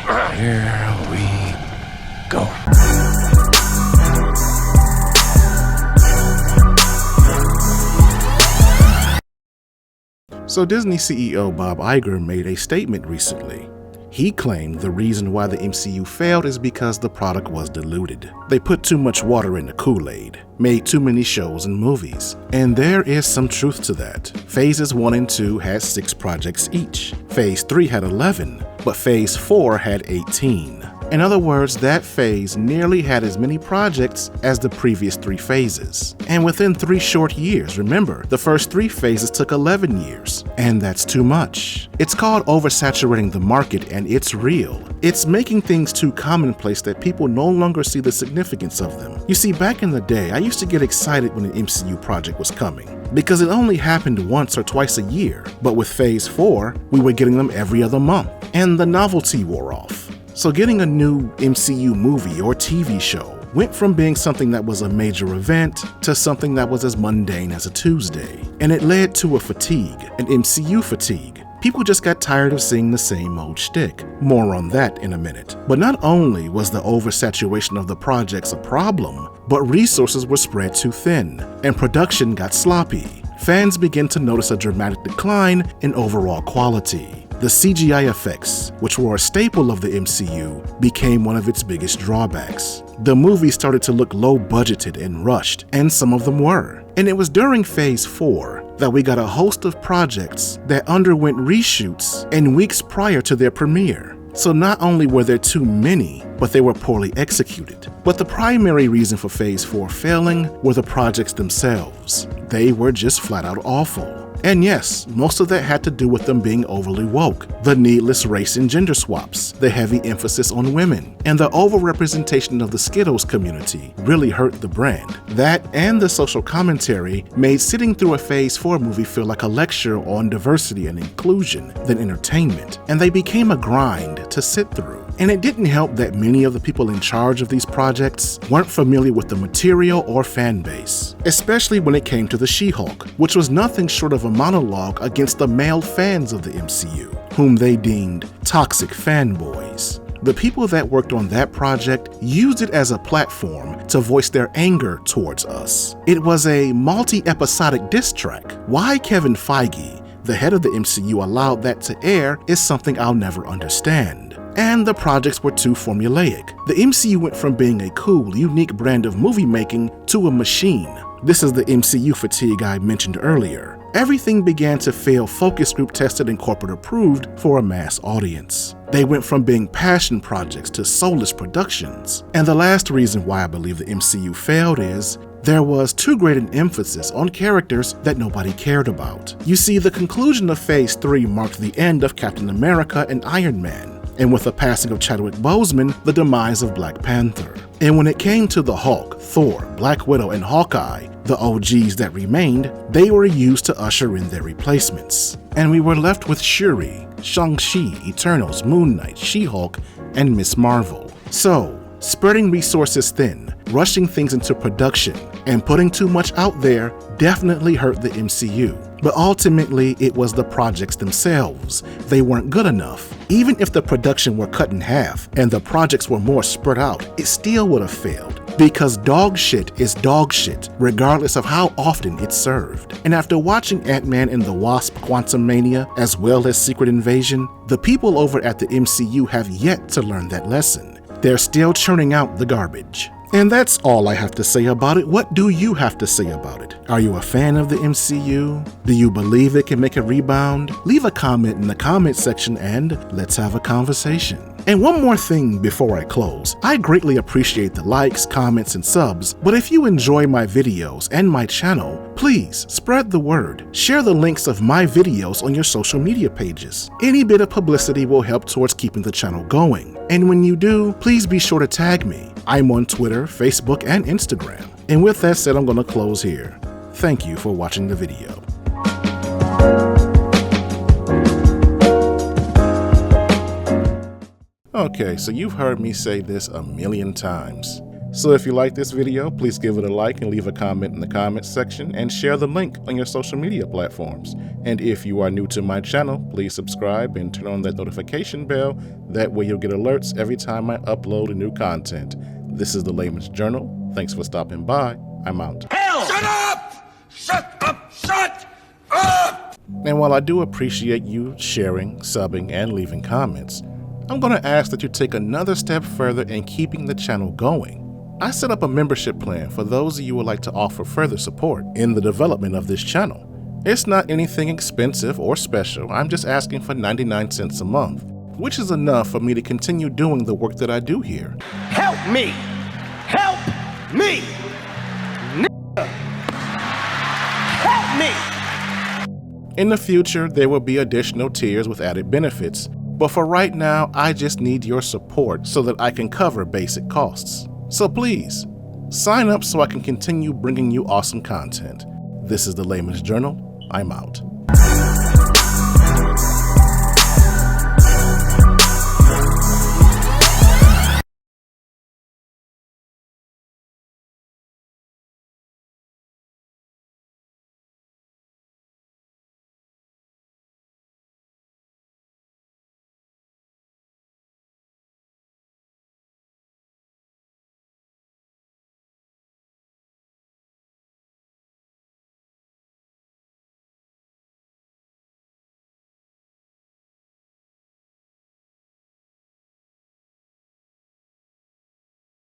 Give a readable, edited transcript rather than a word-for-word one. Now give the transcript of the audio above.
Here we go. So Disney CEO Bob Iger made a statement recently. He claimed the reason why the MCU failed is because the product was diluted. They put too much water in the Kool-Aid, made too many shows and movies. And there is some truth to that. Phases 1 and 2 had 6 projects each. Phase 3 had 11, but Phase 4 had 18. In other words, that phase nearly had as many projects as the previous 3 phases. And within 3 short years, remember, the first 3 phases took 11 years. And that's too much. It's called oversaturating the market, and it's real. It's making things too commonplace that people no longer see the significance of them. You see, back in the day, I used to get excited when an MCU project was coming, because it only happened once or twice a year. But with Phase 4, we were getting them every other month, and the novelty wore off. So getting a new MCU movie or TV show went from being something that was a major event to something that was as mundane as a Tuesday. And it led to a fatigue, an MCU fatigue. People just got tired of seeing the same old shtick. More on that in a minute. But not only was the oversaturation of the projects a problem, but resources were spread too thin, and production got sloppy. Fans began to notice a dramatic decline in overall quality. The CGI effects, which were a staple of the MCU, became one of its biggest drawbacks. The movies started to look low-budgeted and rushed, and some of them were. And it was during Phase 4 that we got a host of projects that underwent reshoots in weeks prior to their premiere. So not only were there too many, but they were poorly executed. But the primary reason for Phase 4 failing were the projects themselves. They were just flat out awful. And yes, most of that had to do with them being overly woke, the needless race and gender swaps, the heavy emphasis on women, and the overrepresentation of the Skittles community really hurt the brand. That and the social commentary made sitting through a Phase 4 movie feel like a lecture on diversity and inclusion than entertainment, and they became a grind to sit through. And it didn't help that many of the people in charge of these projects weren't familiar with the material or fan base, especially when it came to the She-Hulk, which was nothing short of a monologue against the male fans of the MCU, whom they deemed toxic fanboys. The people that worked on that project used it as a platform to voice their anger towards us. It was a multi-episodic diss track. Why Kevin Feige, the head of the MCU, allowed that to air is something I'll never understand. And the projects were too formulaic. The MCU went from being a cool, unique brand of movie making to a machine. This is the MCU fatigue I mentioned earlier. Everything began to feel focus group tested and corporate approved for a mass audience. They went from being passion projects to soulless productions. And the last reason why I believe the MCU failed is there was too great an emphasis on characters that nobody cared about. You see, the conclusion of Phase 3 marked the end of Captain America and Iron Man, and with the passing of Chadwick Boseman, the demise of Black Panther. And when it came to the Hulk, Thor, Black Widow, and Hawkeye, the OGs that remained, they were used to usher in their replacements. And we were left with Shuri, Shang-Chi, Eternals, Moon Knight, She-Hulk, and Ms. Marvel. So, spreading resources thin, rushing things into production, and putting too much out there definitely hurt the MCU. But ultimately, it was the projects themselves. They weren't good enough. Even if the production were cut in half and the projects were more spread out, it still would have failed. Because dog shit is dog shit, regardless of how often it's served. And after watching Ant-Man and the Wasp: Quantumania, as well as Secret Invasion, the people over at the MCU have yet to learn that lesson. They're still churning out the garbage. And that's all I have to say about it. What do you have to say about it? Are you a fan of the MCU? Do you believe it can make a rebound? Leave a comment in the comment section and let's have a conversation. And one more thing before I close. I greatly appreciate the likes, comments, and subs, but if you enjoy my videos and my channel, please spread the word. Share the links of my videos on your social media pages. Any bit of publicity will help towards keeping the channel going. And when you do, please be sure to tag me. I'm on Twitter, Facebook, and Instagram. And with that said, I'm going to close here. Thank you for watching the video. Okay, so you've heard me say this a million times. So if you like this video, please give it a like and leave a comment in the comments section and share the link on your social media platforms. And if you are new to my channel, please subscribe and turn on that notification bell. That way you'll get alerts every time I upload new content. This is the Layman's Journal. Thanks for stopping by. I'm out. Hell! Shut up! Shut up! Shut up! And while I do appreciate you sharing, subbing, and leaving comments, I'm going to ask that you take another step further in keeping the channel going. I set up a membership plan for those of you who would like to offer further support in the development of this channel. It's not anything expensive or special. I'm just asking for 99 cents a month, which is enough for me to continue doing the work that I do here. Help me! Help me! Help me! In the future, there will be additional tiers with added benefits, but for right now, I just need your support so that I can cover basic costs. So please, sign up so I can continue bringing you awesome content. This is the Layman's Journal. I'm out.